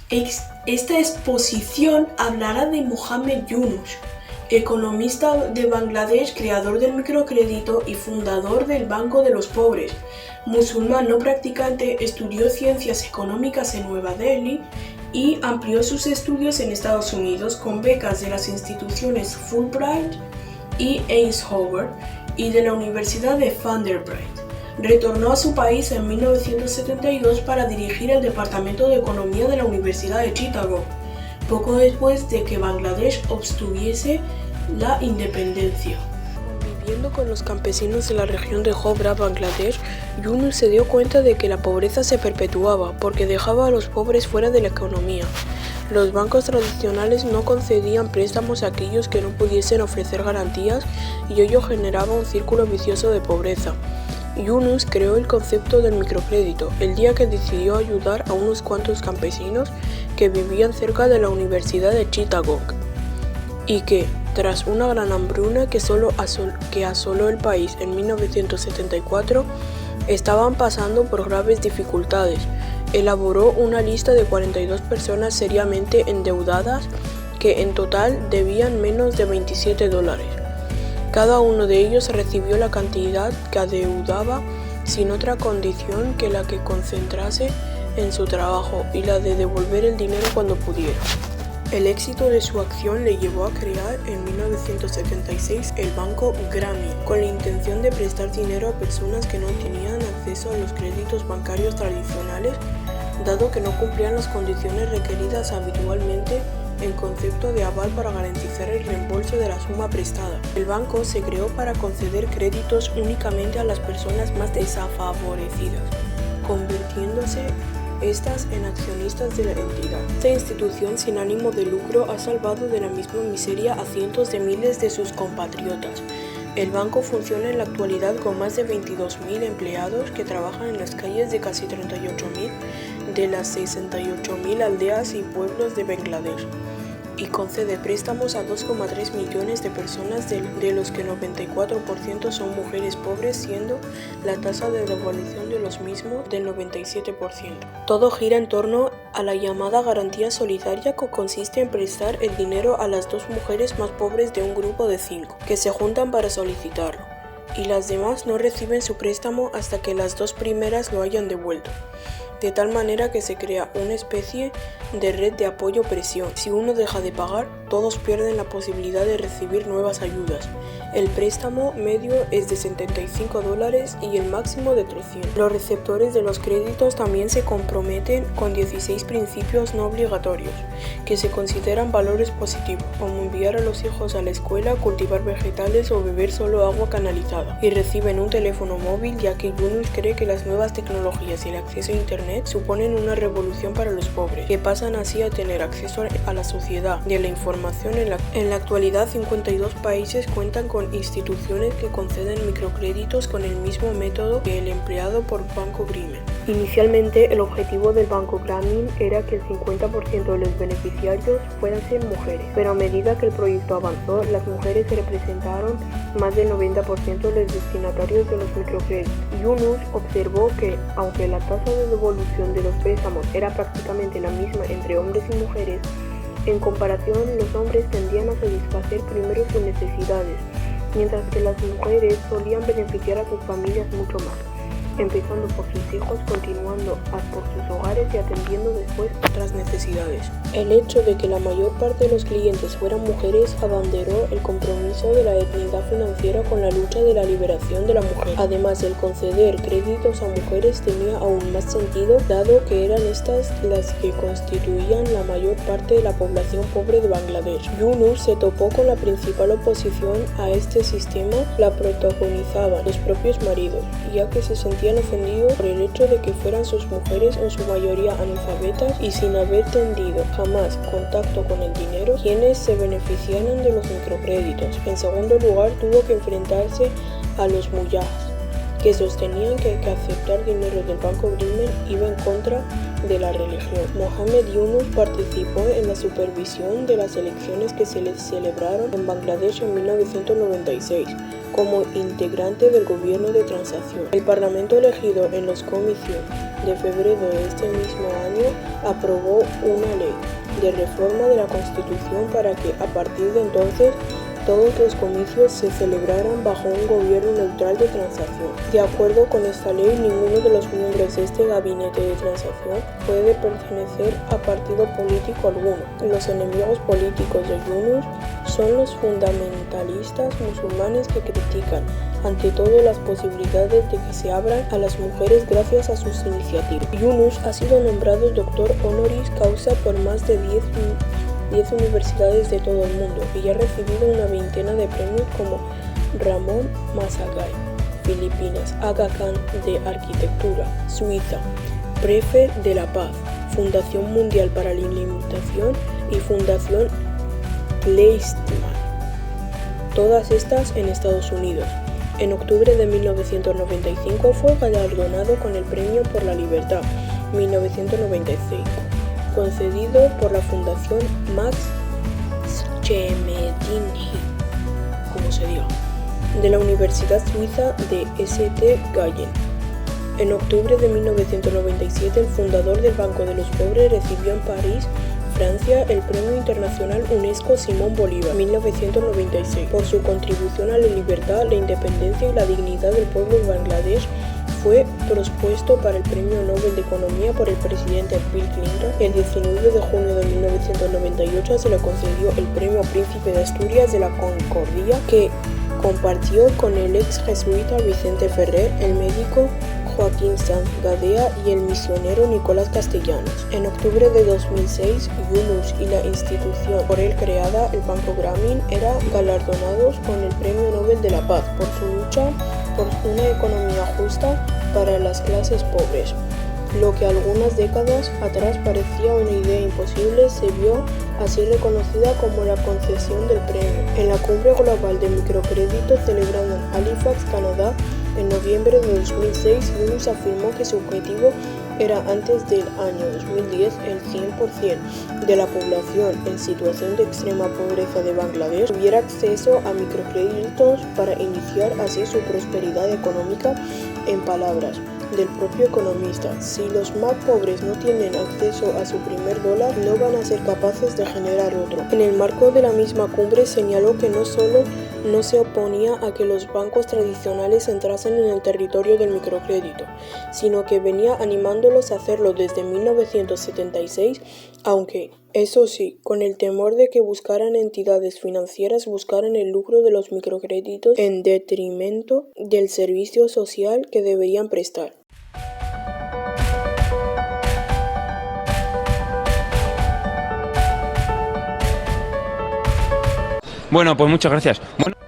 Esta exposición hablará de Mohamed Yunus, economista de Bangladesh, creador del microcrédito y fundador del Banco de los Pobres. Musulmán no practicante, estudió ciencias económicas en Nueva Delhi y amplió sus estudios en Estados Unidos con becas de las instituciones Fulbright y Eisenhower y de la Universidad de Vanderbilt. Retornó a su país en 1972 para dirigir el Departamento de Economía de la Universidad de Chittagong, poco después de que Bangladesh obtuviese la independencia. Conviviendo con los campesinos de la región de Jobra, Bangladesh, Yunus se dio cuenta de que la pobreza se perpetuaba porque dejaba a los pobres fuera de la economía. Los bancos tradicionales no concedían préstamos a aquellos que no pudiesen ofrecer garantías y ello generaba un círculo vicioso de pobreza. Yunus creó el concepto del microcrédito el día que decidió ayudar a unos cuantos campesinos que vivían cerca de la Universidad de Chittagong y que, tras una gran hambruna que asoló el país en 1974, estaban pasando por graves dificultades. Elaboró una lista de 42 personas seriamente endeudadas que en total debían menos de $27. Cada uno de ellos recibió la cantidad que adeudaba sin otra condición que la que concentrase en su trabajo y la de devolver el dinero cuando pudiera. El éxito de su acción le llevó a crear en 1976 el Banco Grameen, con la intención de prestar dinero a personas que no tenían acceso a los créditos bancarios tradicionales, dado que no cumplían las condiciones requeridas habitualmente en concepto de aval para garantizar el reembolso de la suma prestada. El banco se creó para conceder créditos únicamente a las personas más desfavorecidas, convirtiéndose estas en accionistas de la entidad. Esta institución sin ánimo de lucro ha salvado de la misma miseria a cientos de miles de sus compatriotas. El banco funciona en la actualidad con más de 22.000 empleados que trabajan en las calles de casi 38.000 de las 68.000 aldeas y pueblos de Bangladesh y concede préstamos a 2,3 millones de personas, de los que 94% son mujeres pobres, siendo la tasa de devolución de los mismos del 97%. Todo gira en torno a la llamada garantía solidaria, que consiste en prestar el dinero a las 2 mujeres más pobres de un grupo de 5, que se juntan para solicitarlo, y las demás no reciben su préstamo hasta que las 2 primeras lo hayan devuelto. De tal manera que se crea una especie de red de apoyo-presión. Si uno deja de pagar, todos pierden la posibilidad de recibir nuevas ayudas. El préstamo medio es de $75 y el máximo de 300. Los receptores de los créditos también se comprometen con 16 principios no obligatorios, que se consideran valores positivos, como enviar a los hijos a la escuela, cultivar vegetales o beber solo agua canalizada, y reciben un teléfono móvil, ya que Yunus cree que las nuevas tecnologías y el acceso a Internet suponen una revolución para los pobres, que pasan así a tener acceso a la sociedad de la información. En la actualidad, 52 países cuentan con instituciones que conceden microcréditos con el mismo método que el empleado por Banco Grameen. Inicialmente, el objetivo del Banco Grameen era que el 50% de los beneficiarios fueran mujeres, pero a medida que el proyecto avanzó, las mujeres representaron más del 90% de los destinatarios de los microcréditos. Yunus observó que, aunque la tasa de devolución de los préstamos era prácticamente la misma entre hombres y mujeres, en comparación los hombres tendían a satisfacer primero sus necesidades, mientras que las mujeres solían beneficiar a sus familias mucho más, empezando por sus hijos, continuando por sus hogares y atendiendo después otras necesidades. El hecho de que la mayor parte de los clientes fueran mujeres abanderó el compromiso de la equidad financiera con la lucha de la liberación de la mujer. Además, el conceder créditos a mujeres tenía aún más sentido, dado que eran estas las que constituían la mayor parte de la población pobre de Bangladesh. Yunus se topó con la principal oposición a este sistema, la protagonizaban los propios maridos, ya que se sentían ofendidos por el hecho de que fueran sus mujeres en su mayoría analfabetas y sin haber tenido jamás contacto con el dinero quienes se beneficiaran de los microcréditos. En segundo lugar, tuvo que enfrentarse a los mullahs, que sostenían que aceptar dinero del Banco Grameen iba en contra de la religión. Mohamed Yunus participó en la supervisión de las elecciones que se celebraron en Bangladesh en 1996. como integrante del gobierno de transición. El Parlamento elegido en los comicios de febrero de este mismo año aprobó una ley de reforma de la Constitución para que a partir de entonces todos los comicios se celebraran bajo un gobierno neutral de transición. De acuerdo con esta ley, ninguno de los miembros de este gabinete de transición puede pertenecer a partido político alguno. Los enemigos políticos de Yunus son los fundamentalistas musulmanes que critican ante todo las posibilidades de que se abran a las mujeres gracias a sus iniciativas. Yunus ha sido nombrado doctor honoris causa por más de 10 universidades de todo el mundo y ha recibido una veintena de premios como Ramón Masagai, Filipinas, Aga Khan de Arquitectura, Suiza, Prefe de la Paz, Fundación Mundial para la Alimentación y Fundación Leistman, todas estas en Estados Unidos. En octubre de 1995 fue galardonado con el Premio por la Libertad 1995. Concedido por la Fundación Max Schmedding, como se diga, de la Universidad Suiza de St. Gallen. En octubre de 1997, el fundador del Banco de los Pobres recibió en París, Francia, el Premio Internacional UNESCO Simón Bolívar 1996 por su contribución a la libertad, la independencia y la dignidad del pueblo de Bangladesh. Fue propuesto para el Premio Nobel de Economía por el presidente Bill Clinton. El 19 de junio de 1998 se le concedió el Premio Príncipe de Asturias de la Concordia, que compartió con el ex jesuita Vicente Ferrer, el médico Joaquín Sanz Gadea y el misionero Nicolás Castellanos. En octubre de 2006, Yunus y la institución por él creada, el Banco Grameen, eran galardonados con el Premio Nobel de la Paz por su lucha por una economía justa para las clases pobres. Lo que algunas décadas atrás parecía una idea imposible se vio así reconocida como la concesión del premio. En la Cumbre Global de Microcrédito celebrada en Halifax, Canadá, en noviembre de 2006, Yunus afirmó que su objetivo era antes del año 2010 el 100% de la población en situación de extrema pobreza de Bangladesh tuviera acceso a microcréditos para iniciar así su prosperidad económica. En palabras del propio economista, si los más pobres no tienen acceso a su primer dólar, no van a ser capaces de generar otro. En el marco de la misma cumbre señaló que no solo no se oponía a que los bancos tradicionales entrasen en el territorio del microcrédito, sino que venía animándolos a hacerlo desde 1976, aunque, eso sí, con el temor de que buscaran entidades financieras buscaran el lucro de los microcréditos en detrimento del servicio social que deberían prestar. Bueno, pues muchas gracias. Bueno.